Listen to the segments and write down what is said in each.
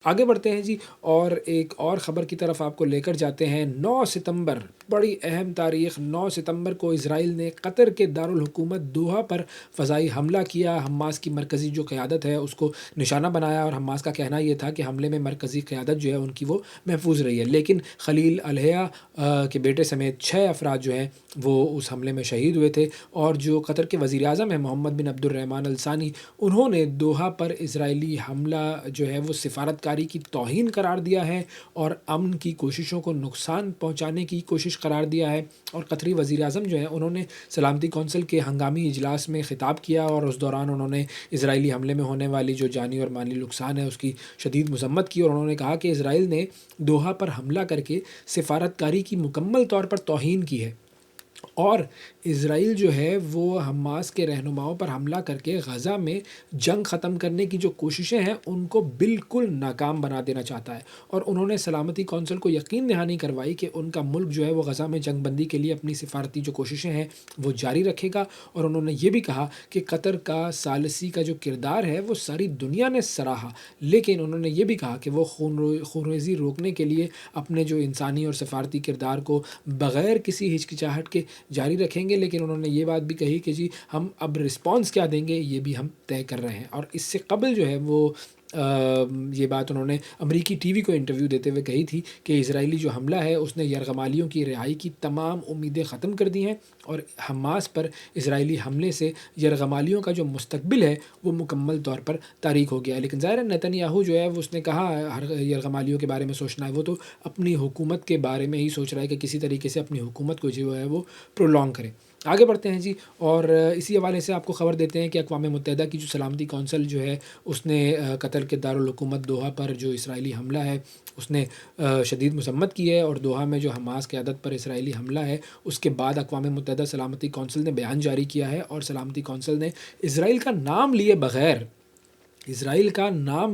آگے بڑھتے ہیں جی، اور ایک اور خبر کی طرف آپ کو لے کر جاتے ہیں۔ 9 ستمبر، بڑی اہم تاریخ، 9 ستمبر کو اسرائیل نے قطر کے دارالحکومت دوحہ پر فضائی حملہ کیا۔ حماس کی مرکزی جو قیادت ہے اس کو نشانہ بنایا، اور حماس کا کہنا یہ تھا کہ حملے میں مرکزی قیادت جو ہے ان کی وہ محفوظ رہی ہے، لیکن خلیل الحیہ کے بیٹے سمیت 6 افراد جو ہیں وہ اس حملے میں شہید ہوئے تھے۔ اور جو قطر کے وزیر اعظم ہیں محمد بن عبد الرحمن الثانی، انہوں نے دوحہ پر اسرائیلی حملہ جو ہے وہ سفارتکاری کی توہین قرار دیا ہے اور امن کی کوششوں کو نقصان پہنچانے کی کوشش قرار دیا ہے۔ اور قطری وزیر اعظم جو ہیں انہوں نے سلامتی کونسل کے ہنگامی اجلاس میں خطاب کیا، اور اس دوران انہوں نے اسرائیلی حملے میں ہونے والی جو جانی اور مالی نقصان ہے اس کی شدید مذمت کی، اور انہوں نے کہا کہ اسرائیل نے دوحہ پر حملہ کر کے سفارتکاری کی مکمل طور پر توہین کی ہے، اور اسرائیل جو ہے وہ حماس کے رہنماؤں پر حملہ کر کے غزہ میں جنگ ختم کرنے کی جو کوششیں ہیں ان کو بالکل ناکام بنا دینا چاہتا ہے۔ اور انہوں نے سلامتی کونسل کو یقین دہانی کروائی کہ ان کا ملک جو ہے وہ غزہ میں جنگ بندی کے لیے اپنی سفارتی جو کوششیں ہیں وہ جاری رکھے گا، اور انہوں نے یہ بھی کہا کہ قطر کا ثالثی کا جو کردار ہے وہ ساری دنیا نے سراہا، لیکن انہوں نے یہ بھی کہا کہ وہ خونریزی روکنے کے لیے اپنے جو انسانی اور سفارتی کردار کو بغیر کسی ہچکچاہٹ کے جاری رکھیں گے، لیکن انہوں نے یہ بات بھی کہی کہ جی ہم اب رسپانس کیا دیں گے یہ بھی ہم طے کر رہے ہیں۔ اور اس سے قبل جو ہے وہ یہ بات انہوں نے امریکی ٹی وی کو انٹرویو دیتے ہوئے کہی تھی کہ اسرائیلی جو حملہ ہے اس نے یرغمالیوں کی رہائی کی تمام امیدیں ختم کر دی ہیں، اور حماس پر اسرائیلی حملے سے یرغمالیوں کا جو مستقبل ہے وہ مکمل طور پر تاریک ہو گیا ہے۔ لیکن ظاہر نتن یاہو جو ہے وہ اس نے کہا ہر یرغمالیوں کے بارے میں سوچنا ہے، وہ تو اپنی حکومت کے بارے میں ہی سوچ رہا ہے کہ کسی طریقے سے اپنی حکومت کو جو ہے وہ پرولونگ کریں۔ آگے بڑھتے ہیں جی، اور اسی حوالے سے آپ کو خبر دیتے ہیں کہ اقوام متحدہ کی جو سلامتی کونسل جو ہے اس نے قطر کے دارالحکومت دوحہ پر جو اسرائیلی حملہ ہے اس نے شدید مذمت کی ہے، اور دوحہ میں جو حماس قیادت پر اسرائیلی حملہ ہے اس کے بعد اقوام متحدہ سلامتی کونسل نے بیان جاری کیا ہے، اور سلامتی کونسل نے اسرائیل کا نام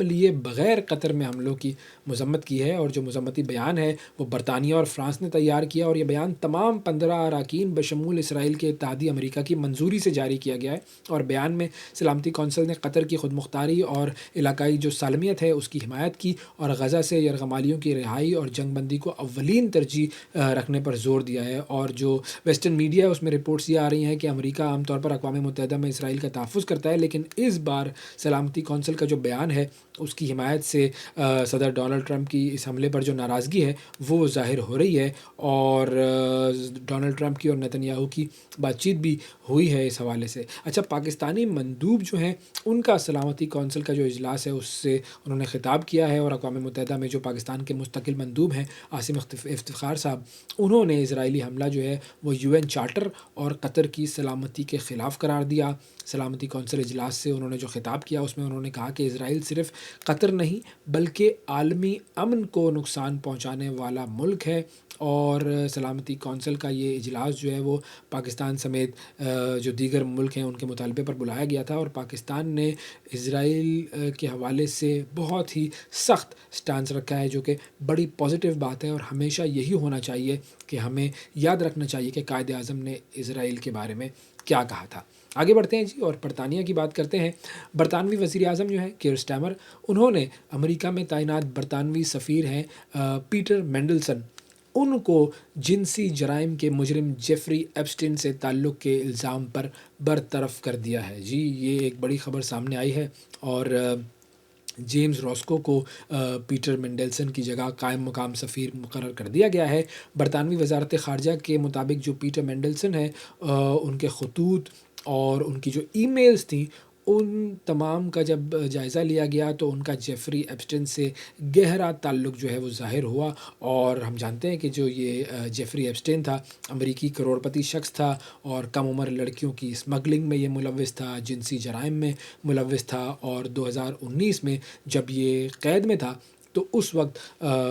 لیے بغیر قطر میں حملوں کی مذمت کی ہے۔ اور جو مذمتی بیان ہے وہ برطانیہ اور فرانس نے تیار کیا، اور یہ بیان تمام 15 اراکین بشمول اسرائیل کے اتحادی امریکہ کی منظوری سے جاری کیا گیا ہے۔ اور بیان میں سلامتی کونسل نے قطر کی خود مختاری اور علاقائی جو سالمیت ہے اس کی حمایت کی، اور غزہ سے یرغمالیوں کی رہائی اور جنگ بندی کو اولین ترجیح رکھنے پر زور دیا ہے۔ اور جو ویسٹرن میڈیا ہے اس میں رپورٹس یہ آ رہی ہیں کہ امریکہ عام طور پر اقوام متحدہ میں اسرائیل کا تحفظ کرتا ہے، لیکن اس بار سلامتی کونسل کا جو بیان ہے اس کی حمایت سے صدر ڈونلڈ ٹرمپ کی اس حملے پر جو ناراضگی ہے وہ ظاہر ہو رہی ہے، اور ڈونلڈ ٹرمپ کی اور نتن یاہو کی بات چیت بھی ہوئی ہے اس حوالے سے۔ اچھا، پاکستانی مندوب جو ہیں ان کا سلامتی کونسل کا جو اجلاس ہے اس سے انہوں نے خطاب کیا ہے، اور اقوام متحدہ میں جو پاکستان کے مستقل مندوب ہیں عاصم افتخار صاحب، انہوں نے اسرائیلی حملہ جو ہے وہ UN چارٹر اور قطر کی سلامتی کے خلاف قرار دیا۔ سلامتی کونسل اجلاس سے انہوں نے جو خطاب کیا اس میں انہوں نے کہا کہ اسرائیل صرف قطر نہیں بلکہ عالمی امن کو نقصان پہنچانے والا ملک ہے، اور سلامتی کونسل کا یہ اجلاس جو ہے وہ پاکستان سمیت جو دیگر ملک ہیں ان کے مطالبے پر بلایا گیا تھا، اور پاکستان نے اسرائیل کے حوالے سے بہت ہی سخت سٹانس رکھا ہے، جو کہ بڑی پازیٹیو بات ہے، اور ہمیشہ یہی ہونا چاہیے کہ ہمیں یاد رکھنا چاہیے کہ قائد اعظم نے اسرائیل کے بارے میں کیا کہا تھا۔ آگے بڑھتے ہیں جی، اور برطانیہ کی بات کرتے ہیں۔ برطانوی وزیر اعظم جو ہیں کیئر سٹارمر، انہوں نے امریکہ میں تعینات برطانوی سفیر ہیں پیٹر مینڈلسن، ان کو جنسی جرائم کے مجرم جیفری ایپسٹین سے تعلق کے الزام پر برطرف کر دیا ہے۔ جی یہ ایک بڑی خبر سامنے آئی ہے، اور جیمز راسکو کو پیٹر مینڈلسن کی جگہ قائم مقام سفیر مقرر کر دیا گیا ہے۔ برطانوی وزارت خارجہ کے مطابق جو پیٹر مینڈلسن ہے ان کے خطوط اور ان کی جو ای میلز تھیں ان تمام کا جب جائزہ لیا گیا تو ان کا جیفری ایپسٹین سے گہرا تعلق جو ہے وہ ظاہر ہوا، اور ہم جانتے ہیں کہ جو یہ جیفری ایپسٹین تھا امریکی کروڑپتی شخص تھا، اور کم عمر لڑکیوں کی اسمگلنگ میں یہ ملوث تھا، جنسی جرائم میں ملوث تھا، اور 2019 میں جب یہ قید میں تھا تو اس وقت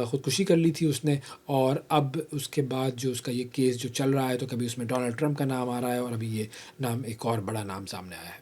خودکشی کر لی تھی اس نے، اور اب اس کے بعد جو اس کا یہ کیس جو چل رہا ہے تو کبھی اس میں ڈونلڈ ٹرمپ کا نام آ رہا ہے، اور ابھی یہ نام ایک اور بڑا نام سامنے آیا ہے۔